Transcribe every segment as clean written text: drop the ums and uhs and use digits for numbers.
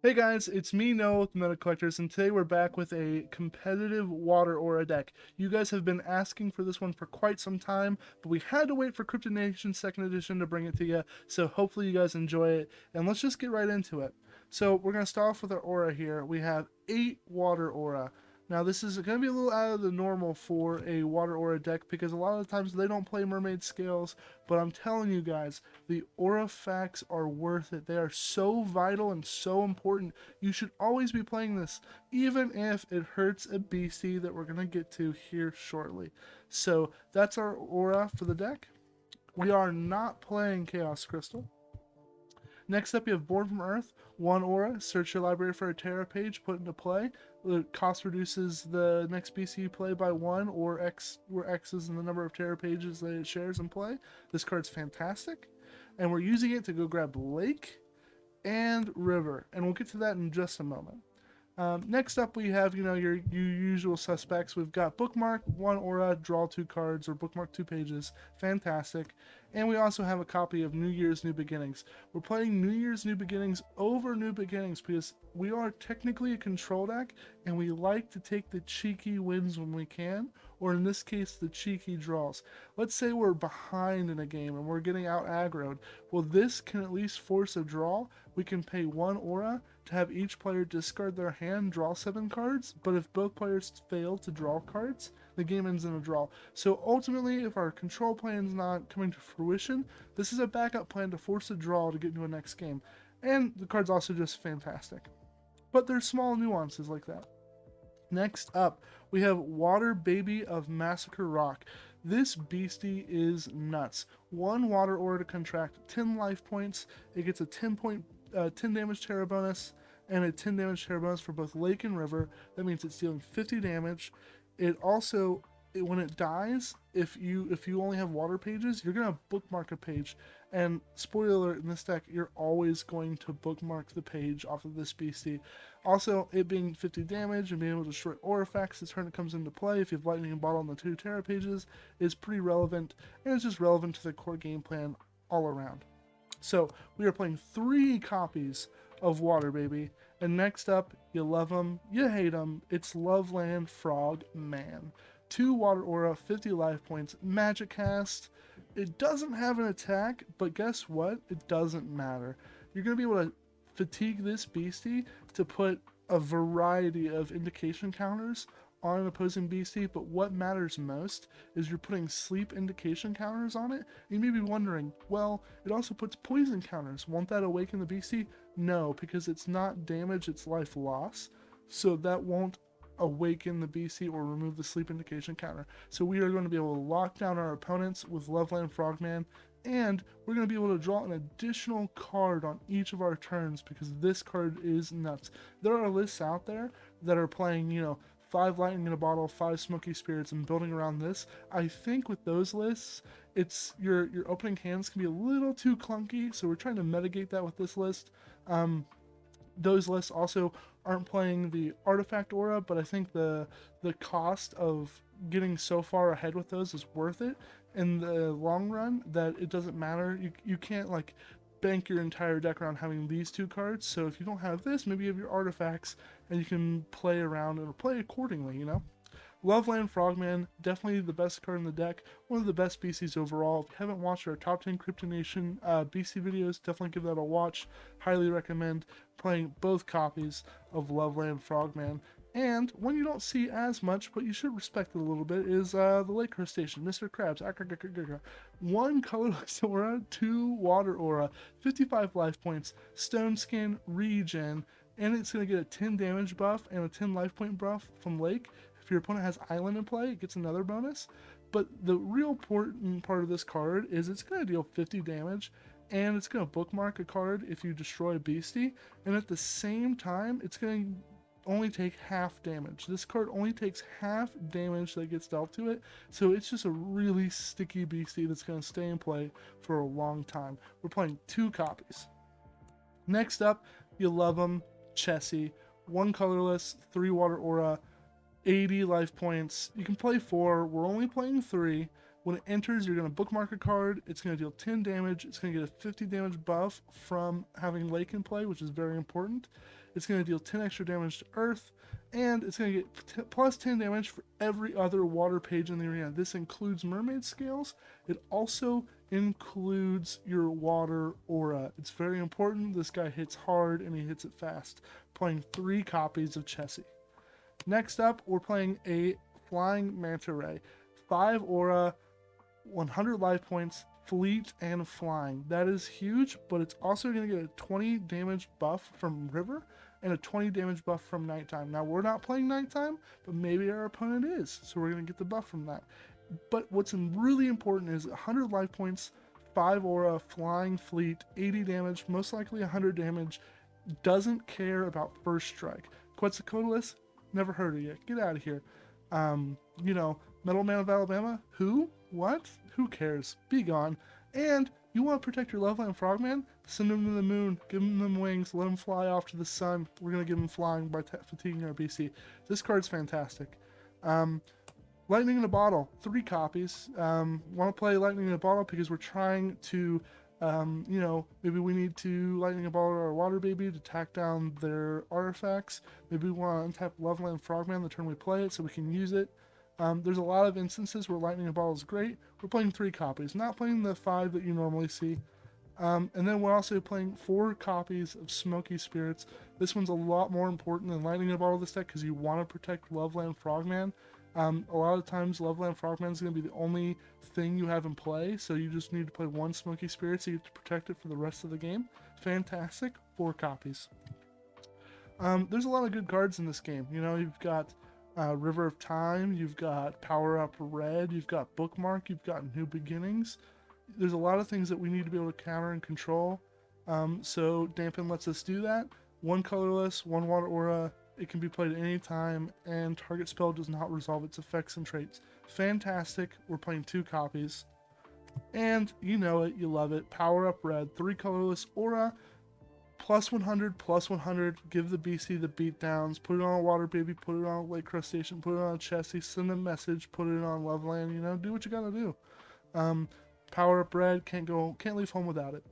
Hey guys, it's me Noah with Meta Collectors, and today we're back with a competitive water aura deck. You guys have been asking for this one for quite some time, but we had to wait for Crypto Nation 2nd Edition to bring it to you, so hopefully you guys enjoy it, and let's just get right into it. So we're going to start off with our aura here. We have 8 water aura. Now this is going to be a little out of the normal for a water aura deck because a lot of the times they don't play Mermaid Scales, but I'm telling you guys, the aura facts are worth it. They are so vital and so important. You should always be playing this, even if it hurts a beastie that we're going to get to here shortly. So that's our aura for the deck. We are not playing Chaos Crystal. Next up, you have Borne from Earth, 1 aura. Search your library for a Terra page, put into play. The cost reduces the next BC you play by 1, or X, where X is in the number of Terra pages that it shares in play. This card's fantastic, and we're using it to go grab Lake and River, and we'll get to that in just a moment. Next up, we have your usual suspects. We've got Bookmark, 1 aura, draw 2 cards, or bookmark 2 pages. Fantastic. And we also have a copy of New Year's New Beginnings. We're playing New Year's New Beginnings over New Beginnings because we are technically a control deck, and we like to take the cheeky wins when we can, or in this case, the cheeky draws. Let's say we're behind in a game and we're getting out aggroed. Well, this can at least force a draw. We can pay 1 aura to have each player discard their hand, draw 7 cards, but if both players fail to draw cards, the game ends in a draw. So ultimately, if our control plan is not coming to fruition, this is a backup plan to force a draw to get into a next game. And the card's also just fantastic. But there's small nuances like that. Next up, we have Water Baby of Massacre Rock. This beastie is nuts. 1 water aura to contract 10 life points. It gets a 10 damage Terra bonus and a 10 damage Terra bonus for both Lake and River. That means it's dealing 50 damage. It also, when it dies, if you only have water pages, you're gonna bookmark a page. And spoiler alert, in this deck, you're always going to bookmark the page off of this beastie. Also, it being 50 damage and being able to destroy artifacts the turn it comes into play, if you have Lightning and Bottle on the 2 Terra pages, is pretty relevant, and it's just relevant to the core game plan all around. So, we are playing 3 copies of Water Baby, and next up, you love them, you hate them, it's Loveland Frogman. 2 water aura, 50 life points, magic cast. It doesn't have an attack, but guess what? It doesn't matter. You're going to be able to fatigue this beastie to put a variety of indication counters on an opposing beastie, but what matters most is you're putting sleep indication counters on it. You may be wondering, well, it also puts poison counters. Won't that awaken the beastie? No, because it's not damage, it's life loss. So that won't awaken the BC or remove the sleep indication counter. So we are going to be able to lock down our opponents with Loveland Frogman, and we're going to be able to draw an additional card on each of our turns because this card is nuts. There are lists out there that are playing, 5 lightning in a bottle, 5 smoky spirits, and building around this. I think with those lists, it's your opening hands can be a little too clunky, so we're trying to mitigate that with this list. Those lists also aren't playing the artifact aura, but I think the cost of getting so far ahead with those is worth it in the long run, that it doesn't matter. You can't like bank your entire deck around having these 2 cards. So if you don't have this, maybe you have your artifacts and you can play around and play accordingly. Loveland Frogman, definitely the best card in the deck, one of the best BCs overall. If you haven't watched our top 10 Crypto Nation BC videos, definitely give that a watch. Highly recommend playing both copies of Loveland Frogman. And one you don't see as much, but you should respect it a little bit, is the Lake Crustacean, Mr. Krabs. 1 colorless aura, 2 water aura, 55 life points, stone skin, regen, and it's going to get a 10 damage buff and a 10 life point buff from Lake. If your opponent has Island in play, it gets another bonus. But the real important part of this card is it's going to deal 50 damage, and it's going to bookmark a card if you destroy a beastie, and at the same time, it's going to only take half damage. This card only takes half damage that gets dealt to it, so it's just a really sticky beastie that's going to stay in play for a long time. We're playing 2 copies. Next up, you love them, Chessie. 1 colorless, 3 water aura, 80 life points. You can play 4. We're only playing 3. When it enters, you're going to bookmark a card. It's going to deal 10 damage. It's going to get a 50 damage buff from having Lake in play, which is very important. It's going to deal 10 extra damage to Earth, and it's going to get plus 10 damage for every other water page in the arena. This includes Mermaid Scales. It also includes your water aura. It's very important. This guy hits hard and he hits it fast. Playing 3 copies of Chessie. Next up, we're playing a Flying Manta Ray. 5 aura, 100 life points, fleet, and flying. That is huge, but it's also going to get a 20 damage buff from River and a 20 damage buff from Nighttime. Now, we're not playing Nighttime, but maybe our opponent is, so we're going to get the buff from that. But what's really important is 100 life points, 5 aura, flying, fleet, 80 damage, most likely 100 damage, doesn't care about first strike. Quetzalcoatlus, never heard of you. Get out of here. You know, Metal Man of Alabama? Who? What? Who cares? Be gone. And you want to protect your Loveland Frogman? Send him to the moon. Give him them wings. Let him fly off to the sun. We're going to give him flying by fatiguing our BC. This card's fantastic. Lightning in a Bottle. 3 copies. Want to play Lightning in a Bottle because we're trying to, you know, maybe we need to Lightning in a Bottle our Water Baby to tack down their artifacts. Maybe we want to untap Loveland Frogman the turn we play it so we can use it. There's a lot of instances where Lightning in a Bottle is great. We're playing 3 copies, not playing the 5 that you normally see. And then we're also playing 4 copies of Smokey Spirits. This one's a lot more important than Lightning in a Bottle this deck because you want to protect Loveland Frogman. A lot of times Loveland Frogman is going to be the only thing you have in play, so you just need to play 1 Smokey Spirit so you have to protect it for the rest of the game. Fantastic. 4 copies. There's a lot of good cards in this game. You know, you've got River of Time, you've got Powerup Red, you've got Bookmark, you've got New Beginnings. There's a lot of things that we need to be able to counter and control. So Dampen lets us do that. 1 colorless, 1 water aura. It can be played at any time, and target spell does not resolve its effects and traits. Fantastic. We're playing 2 copies. And you know it, you love it. Powerup Red, 3 colorless aura. Plus 100, plus 100, give the BC the beatdowns, put it on a Water Baby, put it on a Lake Crustacean, put it on a Chessie, send a message, put it on Loveland, you know, do what you gotta do. Powerup Red, can't leave home without it.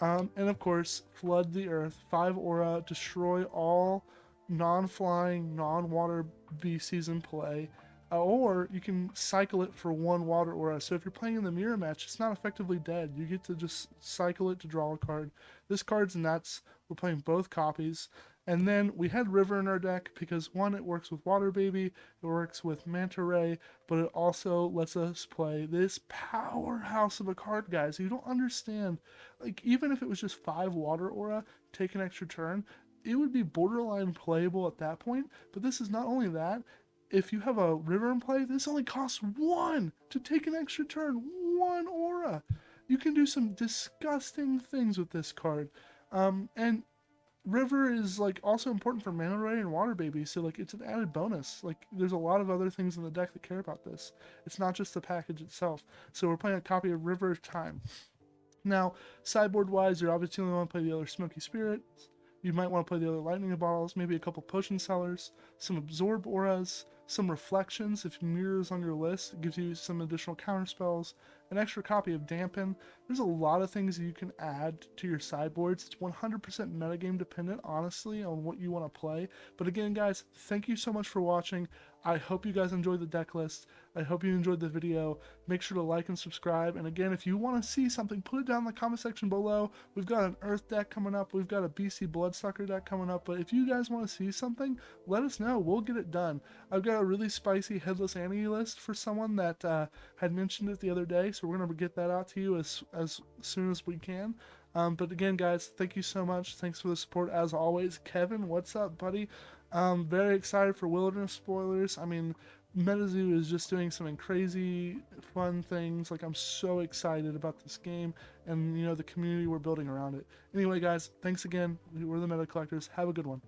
And of course, Flood the Earth, 5 aura, destroy all non-flying, non-water BCs in play. Or you can cycle it for 1 water aura. So if you're playing in the mirror match, it's not effectively dead. You get to just cycle it to draw a card. This card's nuts. We're playing both copies. And then we had River in our deck because 1, it works with Water Baby, it works with Manta Ray, but it also lets us play this powerhouse of a card, guys. You don't understand. Like, even if it was just 5 water aura, take an extra turn, it would be borderline playable at that point. But this is not only that. If you have a River in play, this only costs 1 to take an extra turn. 1 aura. You can do some disgusting things with this card. And River is like also important for Manta Ray and Water Baby, so like it's an added bonus. Like there's a lot of other things in the deck that care about this. It's not just the package itself. So we're playing a copy of River of Time. Now, sideboard wise, you're obviously only want to play the other Smokey Spirits. You might want to play the other Lightning Bottles, maybe a couple Potion Sellers, some Absorb Auras, some Reflections. If Mirrors on your list, it gives you some additional counter spells, an extra copy of Dampen. There's a lot of things you can add to your sideboards. It's 100% metagame dependent, honestly, on what you want to play. But again, guys, thank you so much for watching. I hope you guys enjoyed the deck list. I hope you enjoyed the video. Make sure to like and subscribe. And again, if you want to see something, put it down in the comment section below. We've got an Earth deck coming up. We've got a BC Bloodsucker deck coming up. But if you guys want to see something, let us know. We'll get it done. I've got a really spicy Headless Annie list for someone that had mentioned it the other day. So we're going to get that out to you as soon as we can. But again, guys, thank you so much. Thanks for the support as always. Kevin, what's up, buddy? Very excited for Wilderness spoilers. I mean, Metazoo is just doing some crazy fun things. Like, I'm so excited about this game and, you know, the community we're building around it. Anyway, guys, thanks again. We're the Meta Collectors. Have a good one.